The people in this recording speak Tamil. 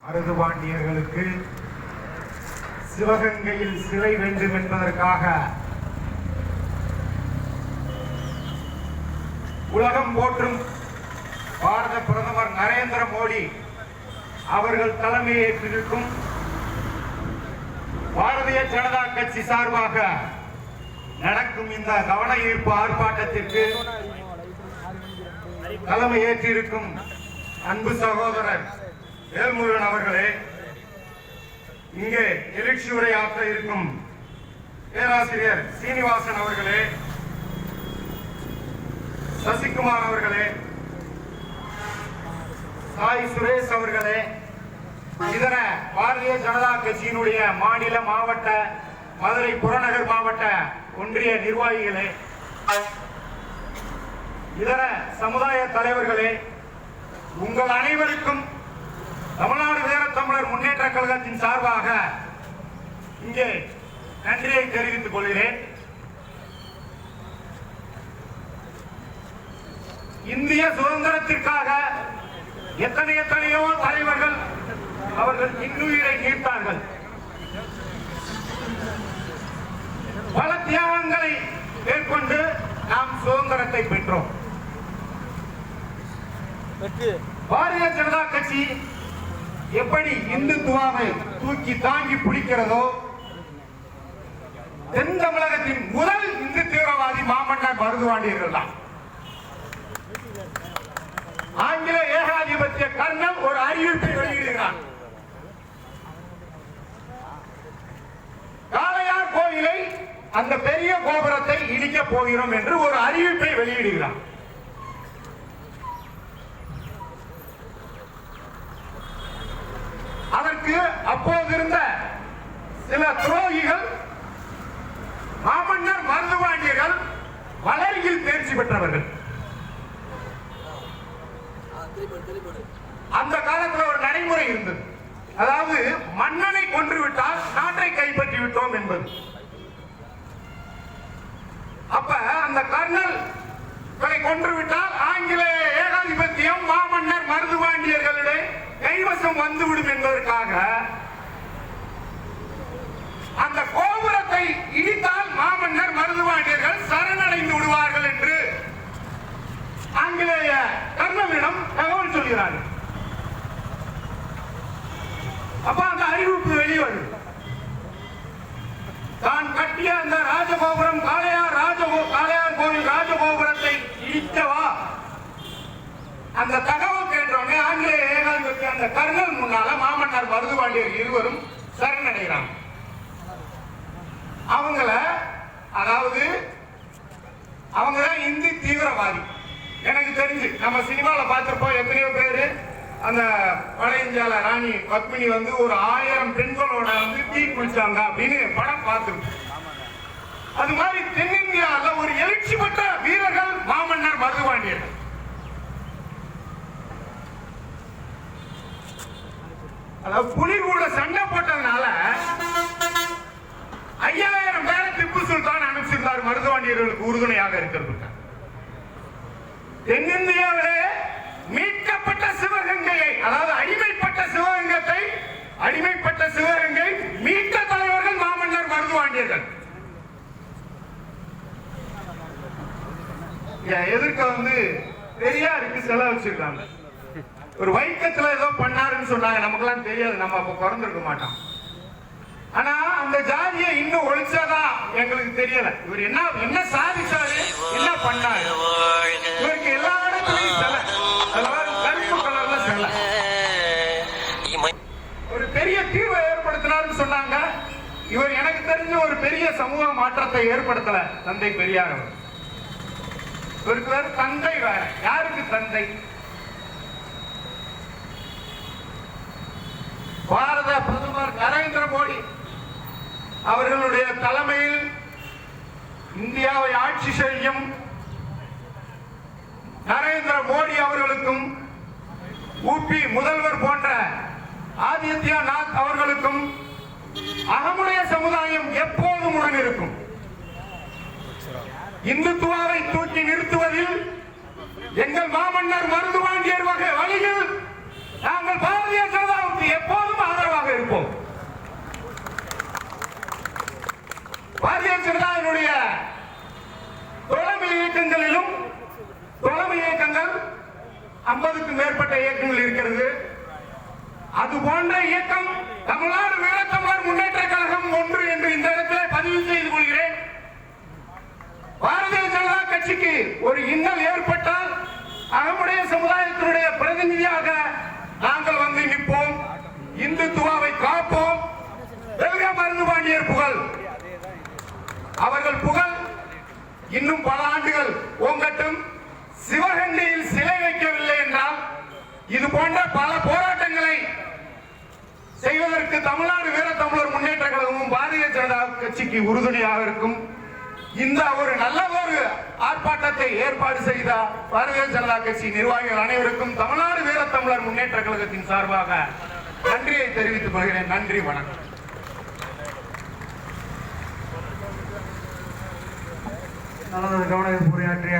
மருதுபாண்டியர்களுக்கு சிவகங்கையில் சிலை வேண்டும் என்பதற்காக உலகம் போற்றும் பாரத பிரதமர் நரேந்திர மோடி அவர்கள் தலைமையேற்றிருக்கும் பாரதிய ஜனதா கட்சி சார்பாக நடக்கும் இந்த கவன ஈர்ப்பு ஆர்ப்பாட்டத்திற்கு தலைமையேற்றிருக்கும் அன்பு சகோதரர் வேல்முருகன் அவர்களே, இங்கே எழுச்சி உரையாற்ற இருக்கும் பேராசிரியர் சீனிவாசன் அவர்களே, சசிகுமார் அவர்களே, சாய் சுரேஷ் அவர்களே, இதர பாரதிய ஜனதா கட்சியினுடைய மாநில மாவட்ட மதுரை புறநகர் மாவட்ட ஒன்றிய நிர்வாகிகளே, இதர சமுதாய தலைவர்களே, உங்கள் அனைவருக்கும் தமிழ்நாடு வீரத்தமிழர் முன்னேற்ற கழகத்தின் சார்பாக இங்கே நன்றியை தெரிவித்துக் கொள்கிறேன். இந்திய சுதந்திரத்திற்காக எத்தனையோ தலைவர்கள் அவர்கள் இன்னுயிரை நீர்த்தார்கள். பல தியாகங்களை மேற்கொண்டு நாம் சுதந்திரத்தை பெற்றோம். பாரதிய ஜனதா கட்சி எப்படி இந்துத்துவாவை தூக்கி தாங்கி பிடிக்கிறதோ, தென் தமிழகத்தின் முதல் இந்து தீவிரவாதி மாமன்னர் மருதுபாண்டியர்கள் தான். ஆங்கில ஏகாதிபத்திய கர்னல் ஒரு அறிவிப்பை வெளியிடுகிறார். காளையார் கோயிலை, அந்த பெரிய கோபுரத்தை இடிக்க போகிறோம் என்று ஒரு அறிவிப்பை வெளியிடுகிறார். அதற்கு அப்போது இருந்த சில துரோகிகள் மாமன்னர் மருதுபாண்டியர்கள் வளரியில் தேர்ச்சி பெற்றவர்கள். அந்த காலத்தில் ஒரு நடைமுறை இருந்தது, அதாவது மன்னனை கொன்றுவிட்டால் நாட்டை கைப்பற்றி விட்டோம் என்பது. அப்ப அந்த கர்னல் கொன்றுவிட்டால் ஆங்கில ஏகாதிபத்தியம் மாமன்னர் மருதுபாண்டியர்களுடைய கைவசம் வந்துவிடும் என்பதற்காக அந்த கோபுரத்தை இடித்தால் மாமன்னர் மருதுபாண்டியர்கள் சரணடைந்து விடுவார்கள் என்று ஆங்கிலேய கர்னலிடம் தகவல் சொல்கிறார்கள். அப்ப அந்த அறிவிப்பு வெளிவரும். தான் கட்டிய அந்த ராஜகோபுரம் காளையார் கோவில் ராஜகோபுரத்தை இடிக்கவா? அந்த தகவல் கேட்டவுடனே ஆங்கிலேய ஏகாதிபத்திய அந்த கர்னல் முன்னால மாமன்னர் மருதுபாண்டியர் இருவரும் சரணடைகிறாங்க. அதாவது அவங்க தான் இந்தி தீவிரவாதி. எனக்கு தெரிஞ்சு நம்ம சினிமால பார்த்திருப்போம், எத்தனையோ பேரு அந்த வட இந்தியால ராணி பத்மினி வந்து ஒரு 1000 பெண்களோட வந்து தீ குளிச்சாங்க அப்படின்னு படம் பார்த்திருப்போம். அது மாதிரி தென்னிந்தியாவில் ஒரு எழுச்சி பெற்ற வீரர்கள் மாமன்னர் மருதுபாண்டியர்கள். அதாவது புலி கூட சண்டை போட்டதுனால 5000 பேரை திப்பு சுல்தான் அனுப்பிச்சிருந்தார் மருதுபாண்டியர்களுக்கு உறுதுணையாக இருக்கிறது. தென்னிந்தியாவிலே மீட்கப்பட்ட சிவகங்கையை, அதாவது அடிமைப்பட்ட சிவகங்கை மீட்க தலைவர்கள் மாமன்னர் மருதுபாண்டியர்கள். எதிர்க்க வந்து பெரியாருக்கு செலவு வச்சிருக்காங்க. ஒரு வைக்கத்துல ஏதோ பண்ணாருன்னு சொன்னாங்க, நமக்கெல்லாம் தெரியாது, நம்ம அப்ப பிறந்திருக்க மாட்டோம். ஆனா அந்த ஜாதியை இன்னும் ஒழிச்சாதா எங்களுக்கு தெரியல. இவர் என்ன சாதிச்சாரு, என்ன பண்ணாரு. இவருக்கு எல்லா இடத்துலயும் சிலை, கருப்பு கலர்ல சிலை. ஒரு பெரிய தீர்வை ஏற்படுத்தினாருன்னு சொன்னாங்க. இவர் எனக்கு தெரிஞ்ச ஒரு பெரிய சமூக மாற்றத்தை ஏற்படுத்தல தந்தை பெரியார் அவர். இவருக்கு வேற தந்தை வேற. யாருக்கு தந்தை? பாரத பிரதமர் நரேந்திர மோடி அவர்களுடைய தலைமையில் இந்தியாவை ஆட்சி செய்யும் நரேந்திர மோடி அவர்களுக்கும் ஊபி முதல்வர் போன்ற ஆதித்யநாத் அவர்களுக்கும் அகமுடைய சமுதாயம் எப்போதும் உடன் இருக்கும். இந்துத்துவாவை தூக்கி நிறுத்துவதில் எங்கள் மாமன்னர் மருதுபாண்டியர் வகை வழியில் நாங்கள் பாரதிய ஜனதாவுக்கு எப்போது அது போன்ற இயக்கம் தமிழ்நாடு வீரத்தமிழர் முன்னேற்ற கழகம் ஒன்று என்று இந்த இடத்தில் பதிவு செய்து கொள்கிறேன். பாரதிய ஜனதா கட்சிக்கு ஒரு இன்னல் ஏற்பட்டால் நம்முடைய சமுதாயத்தினுடைய பிரதிநிதியாக நாங்கள் வந்து நிற்போம். இந்துத்துவாவை காப்போம். மருந்து பாண்டியர் புகழ், அவர்கள் புகழ் இன்னும் பல ஆண்டுகள் ஓங்கட்டும். சிவகங்கையில் சிலை வைக்கவில்லை என்றால் இது போன்ற பல போராட்டங்களை செய்வதற்கு தமிழ்நாடு வீரத்தமிழர் முன்னேற்ற கழகமும் பாரதிய ஜனதா கட்சிக்கு உறுதுணையாக இருக்கும். இந்த ஒரு நல்ல ஒரு ஆர்ப்பாட்டத்தை ஏற்பாடு செய்த பாரதிய ஜனதா கட்சி நிர்வாகிகள் அனைவருக்கும் தமிழ்நாடு வீரத்தமிழர் முன்னேற்ற கழகத்தின் சார்பாக நன்றியை தெரிவித்துக் கொள்கிறேன். நன்றி, வணக்கம். நல்லது கவன உரையாற்றிய